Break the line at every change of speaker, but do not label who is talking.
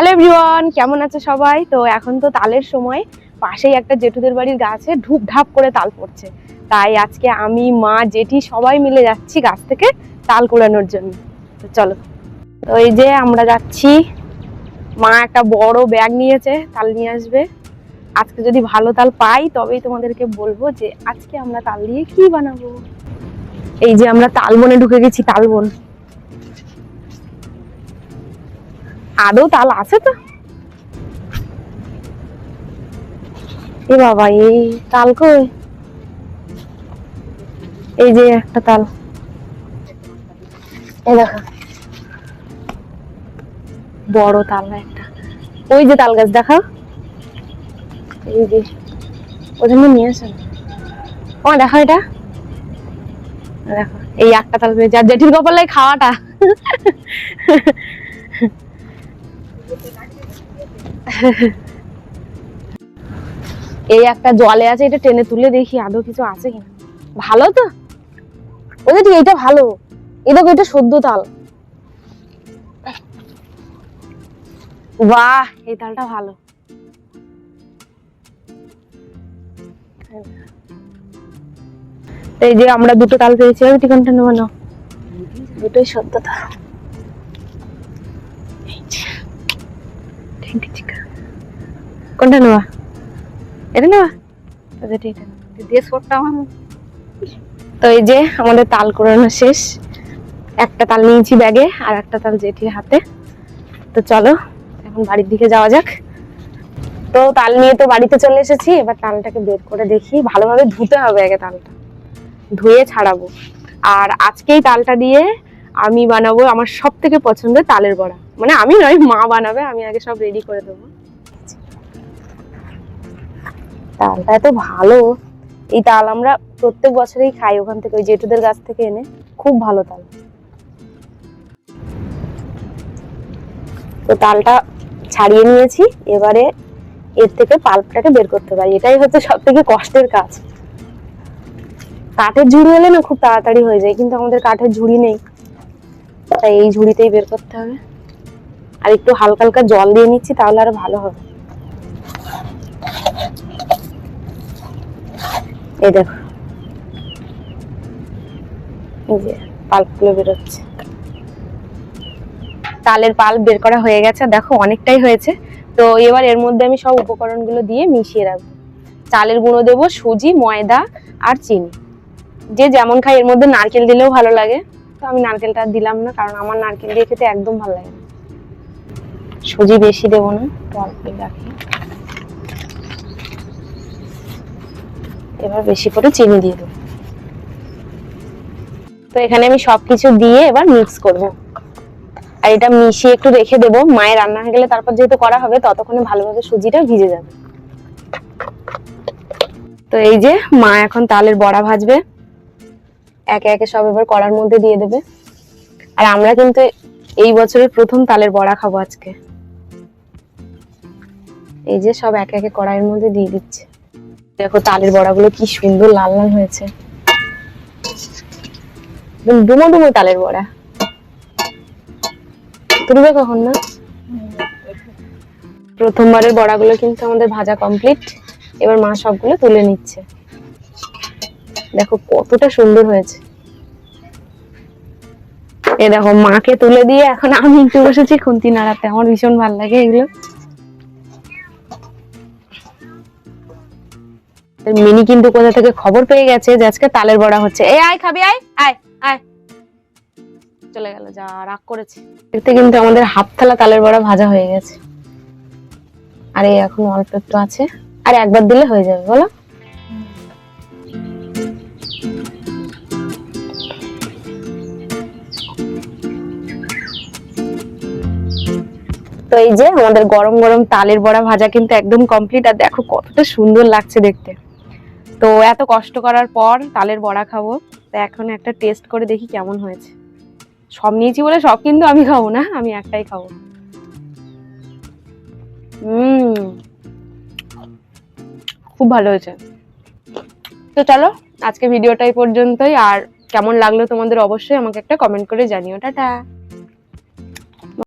Hello everyone, কেমন আছে সবাই? তো এখন তো তালের সময়, পাশেই একটা জেঠুদের বাড়ির গাছে ঢুপ ঢাপ করে তাল পড়ছে। তাই আজকে আমি, মা, জেঠি সবাই মিলে যাচ্ছি গাছ থেকে তাল কুড়ানোর জন্য। তো চলো। তো এই যে আমরা যাচ্ছি, মা একটা বড় ব্যাগ নিয়েছে, তাল নিয়ে আসবে। আজকে যদি ভালো তাল পাই তবেই তোমাদেরকে বলবো যে আজকে আমরা তাল দিয়ে কি বানাবো। এই যে আমরা তালবনে ঢুকে গেছি, তালবন। আদৌ তাল আছে তো? এ বাবা, এই তাল কই? এই যে একটা তাল, এই দেখো বড় তাল একটা। ওই যে তাল গাছ দেখা, এই যে ওখানে নিয়ে আসো। ও দেখো, এটা দেখো, এই একটা তাল পেয়েছে। আর জেঠির কপালে খাওয়াটা। এই একটা জলে আছে, এটা টেনে তুলে দেখি আদৌ কিছু আছে কিনা। ভালো তো, ওই যে এইটা ভালো। এই দেখো, এটা সদ্য তাল। বাহ, এই তালটা ভালো। এই যে আমরা দুটো তাল পেয়েছি, ওই টিকানটা নেবো না, দুটোই সদ্য তাল। কোনটা নেওয়া? এটা নেওয়া? তো এই যে আমাদের তাল কুড়ানো শেষ। একটা তাল নিয়েছি ব্যাগে, আর একটা তাল জেঠির হাতে। তো চলো এখন বাড়ির দিকে যাওয়া যাক। তো তাল নিয়ে তো বাড়িতে চলে এসেছি, এবার তালটাকে বের করে দেখি। ভালোভাবে ধুতে হবে আগে, তালটা ধুয়ে ছাড়াবো। আর আজকেই তালটা দিয়ে আমি বানাবো আমার সব থেকে পছন্দের তালের বড়া। মানে আমি নয়, মা বানাবে, আমি আগে সব রেডি করে দেবো। তালটা এত ভালো, এই তাল আমরা প্রত্যেক বছরেই খাই ওখান থেকে, ওই জেঠুদের গাছ থেকে এনে। খুব ভালো তাল। তো তালটা ছাড়িয়ে নিয়েছি, এবারে এর থেকে পাল্পটাকে বের করতে পারি। এটাই হচ্ছে সব থেকে কষ্টের কাজ। কাঠের ঝুড়ি হলে না খুব তাড়াতাড়ি হয়ে যায়, কিন্তু আমাদের কাঠের ঝুড়ি নেই, তাই এই ঝুড়িতেই বের করতে হবে। আর একটু হালকা হালকা জল দিয়ে নিচ্ছি, তাহলে আরো ভালো হবে। এই দেখো, এই যে পাল্পগুলো বেরোচ্ছে। তালের পাল্প বের করা হয়ে গেছে, দেখো অনেকটাই হয়েছে। তো এবার এর মধ্যে আমি সব উপকরণগুলো দিয়ে মিশিয়ে রাখবো। চালের গুঁড়ো দেবো, সুজি, ময়দা আর চিনি। যে যেমন খাই, এর মধ্যে নারকেল দিলেও ভালো লাগে। তো আমি নারকেলটা দিলাম না, কারণ আমার নারকেল দিয়ে খেতে একদম ভালো লাগে না। সুজি বেশি দেবো না, অল্পই রাখি। এবার বেশি করে চিনি দিয়ে দেবো। তো এখানে আমি সবকিছু দিয়ে এবার মিক্স করব। আর এটা মিশিয়ে একটু রেখে দেবো। মায়ের রান্না হয়ে গেলে তারপর যেহেতু করা হবে, ততক্ষণে ভালোভাবে সুজিটা ভিজে যাবে। তো এই যে মা এখন তালের বড়া ভাজবে, একে একে সব এবার কড়ার মধ্যে দিয়ে দেবে। আর আমরা কিন্তু এই বছরের প্রথম তালের বড়া খাবো আজকে। এই যে সব একে একে কড়াইয়ের মধ্যে দিয়ে দিচ্ছে। দেখো তালের বড়াগুলো কি সুন্দর লাল লাল হয়েছে, ডুমো ডুমো তালের বড়া। তুলবে কখন না? প্রথমবারের বড়াগুলো কিন্তু আমাদের ভাজা কমপ্লিট। এবার মা সবগুলো তুলে নিচ্ছে। দেখো কতটা সুন্দর হয়েছে। এ দেখো, মাকে তুলে দিয়ে এখন আমি একটু বসেছি খুন্তি নাড়াতে। আমার ভীষণ ভালো লাগে এগুলো। মিনি কিন্তু কোথা থেকে খবর পেয়ে গেছে যে আজকে তালের বড়া হচ্ছে। এই আয়, খাবি? আয় আয় আয়। চলে গেল, যা রাগ করেছে। এতে কিন্তু আমাদের হাফ থালা তালের বড়া ভাজা হয়ে গেছে। আর এই এখন অল্প একটু আছে, আর একবার দিলে হয়ে যাবে, বলো? তো এই যে আমাদের গরম গরম তালের বড়া ভাজা কিন্তু একদম কমপ্লিট। আর দেখো কতটা সুন্দর লাগছে দেখতে। তো এত কষ্ট করার পর তালের বড়া খাবো, তো এখন একটা টেস্ট করে দেখি কেমন হয়েছে। সব নিয়েছি বলে সব কিন্তু আমি খাবো না, আমি একটাই খাবো। খুব ভালো হয়েছে। তো চলো আজকে ভিডিওটা এই পর্যন্তই। আর কেমন লাগলো তোমাদের অবশ্যই আমাকে একটা কমেন্ট করে জানিও। টাটা।